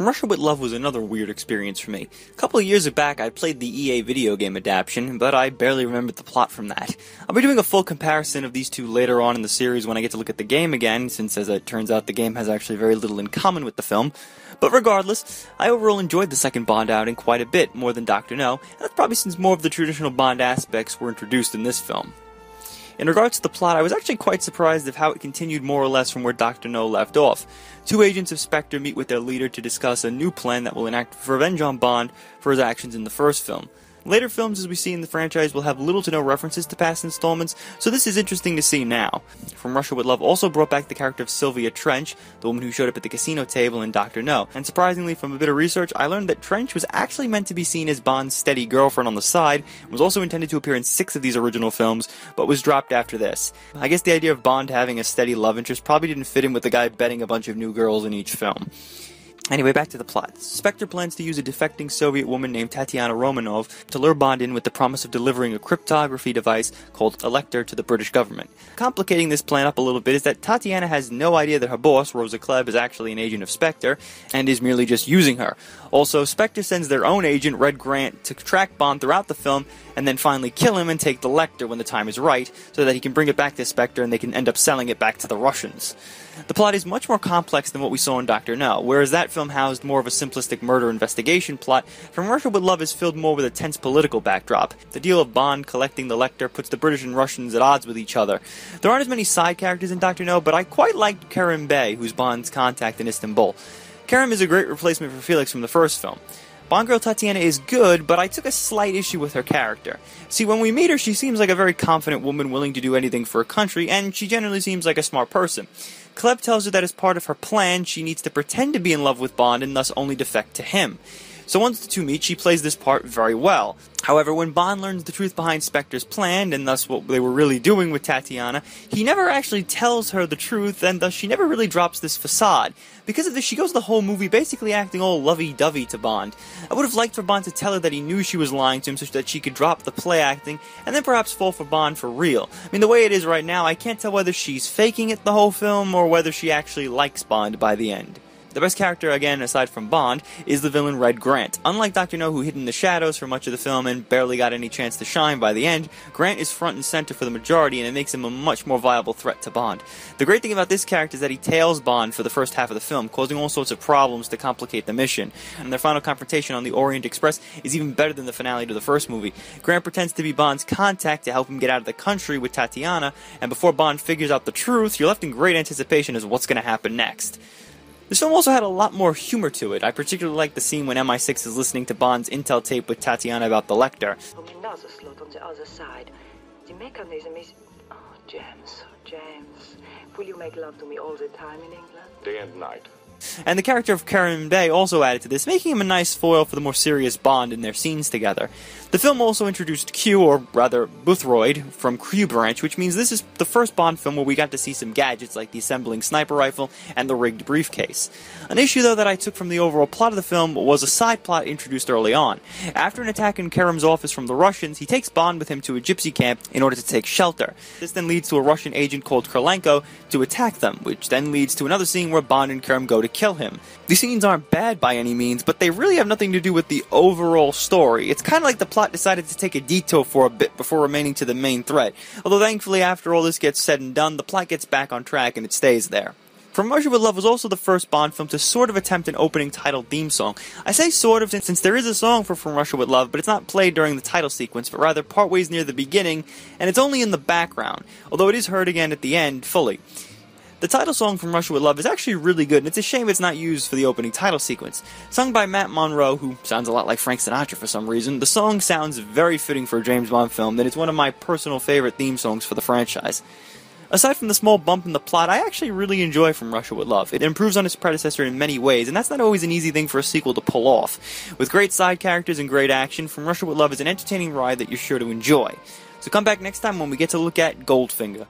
From Russia with Love was another weird experience for me. A couple of years back, I played the EA video game adaptation, but I barely remembered the plot from that. I'll be doing a full comparison of these two later on in the series when I get to look at the game again, since as it turns out the game has actually very little in common with the film. But regardless, I overall enjoyed the second Bond outing quite a bit more than Dr. No, and that's probably since more of the traditional Bond aspects were introduced in this film. In regards to the plot, I was actually quite surprised of how it continued more or less from where Dr. No left off. Two agents of Spectre meet with their leader to discuss a new plan that will enact revenge on Bond for his actions in the first film. Later films, as we see in the franchise, will have little to no references to past installments, so this is interesting to see now. From Russia with Love also brought back the character of Sylvia Trench, the woman who showed up at the casino table in Dr. No, and surprisingly, from a bit of research, I learned that Trench was actually meant to be seen as Bond's steady girlfriend on the side, and was also intended to appear in 6 of these original films, but was dropped after this. I guess the idea of Bond having a steady love interest probably didn't fit in with the guy betting a bunch of new girls in each film. Anyway, back to the plot. Spectre plans to use a defecting Soviet woman named Tatiana Romanov to lure Bond in with the promise of delivering a cryptography device called Elector to the British government. Complicating this plan up a little bit is that Tatiana has no idea that her boss, Rosa Klebb, is actually an agent of Spectre, and is merely just using her. Also, Spectre sends their own agent, Red Grant, to track Bond throughout the film, and then finally kill him and take the Lecter when the time is right, so that he can bring it back to Spectre and they can end up selling it back to the Russians. The plot is much more complex than what we saw in Dr. No, whereas that film housed more of a simplistic murder investigation plot. From Russia with Love is filled more with a tense political backdrop. The deal of Bond collecting the Lecter puts the British and Russians at odds with each other. There aren't as many side characters in Dr. No, but I quite liked Kerim Bey, who's Bond's contact in Istanbul. Kerim is a great replacement for Felix from the first film. Bond girl Tatiana is good, but I took a slight issue with her character. See, when we meet her, she seems like a very confident woman willing to do anything for her country, and she generally seems like a smart person. Klebb tells her that as part of her plan, she needs to pretend to be in love with Bond and thus only defect to him. So once the two meet, she plays this part very well. However, when Bond learns the truth behind Spectre's plan, and thus what they were really doing with Tatiana, he never actually tells her the truth, and thus she never really drops this facade. Because of this, she goes the whole movie basically acting all lovey-dovey to Bond. I would have liked for Bond to tell her that he knew she was lying to him such that she could drop the play acting, and then perhaps fall for Bond for real. I mean, the way it is right now, I can't tell whether she's faking it the whole film, or whether she actually likes Bond by the end. The best character, again, aside from Bond, is the villain Red Grant. Unlike Dr. No, who hid in the shadows for much of the film and barely got any chance to shine by the end, Grant is front and center for the majority, and it makes him a much more viable threat to Bond. The great thing about this character is that he tails Bond for the first half of the film, causing all sorts of problems to complicate the mission. And their final confrontation on the Orient Express is even better than the finale to the first movie. Grant pretends to be Bond's contact to help him get out of the country with Tatiana, and before Bond figures out the truth, you're left in great anticipation as to what's going to happen next. This film also had a lot more humor to it. I particularly like the scene when MI6 is listening to Bond's intel tape with Tatiana about the Lecter. From another slot on the other side. The mechanism is... Oh, James, will you make love to me all the time in England? Day and night. And the character of Kerim Bey also added to this, making him a nice foil for the more serious Bond in their scenes together. The film also introduced Q, or rather Boothroyd, from Q Branch, which means this is the first Bond film where we got to see some gadgets like the assembling sniper rifle and the rigged briefcase. An issue, though, that I took from the overall plot of the film was a side plot introduced early on. After an attack in Kerim's office from the Russians, he takes Bond with him to a gypsy camp in order to take shelter. This then leads to a Russian agent called Korolenko to attack them, which then leads to another scene where Bond and Kerim go to kill him. These scenes aren't bad by any means, but they really have nothing to do with the overall story. It's kind of like the plot decided to take a detour for a bit before remaining to the main thread. Although thankfully after all this gets said and done, the plot gets back on track and it stays there. From Russia with Love was also the first Bond film to sort of attempt an opening title theme song. I say sort of since there is a song for From Russia with Love, but it's not played during the title sequence, but rather partways near the beginning, and it's only in the background, although it is heard again at the end fully. The title song From Russia with Love is actually really good, and it's a shame it's not used for the opening title sequence. Sung by Matt Monro, who sounds a lot like Frank Sinatra for some reason, the song sounds very fitting for a James Bond film, and it's one of my personal favorite theme songs for the franchise. Aside from the small bump in the plot, I actually really enjoy From Russia with Love. It improves on its predecessor in many ways, and that's not always an easy thing for a sequel to pull off. With great side characters and great action, From Russia with Love is an entertaining ride that you're sure to enjoy. So come back next time when we get to look at Goldfinger.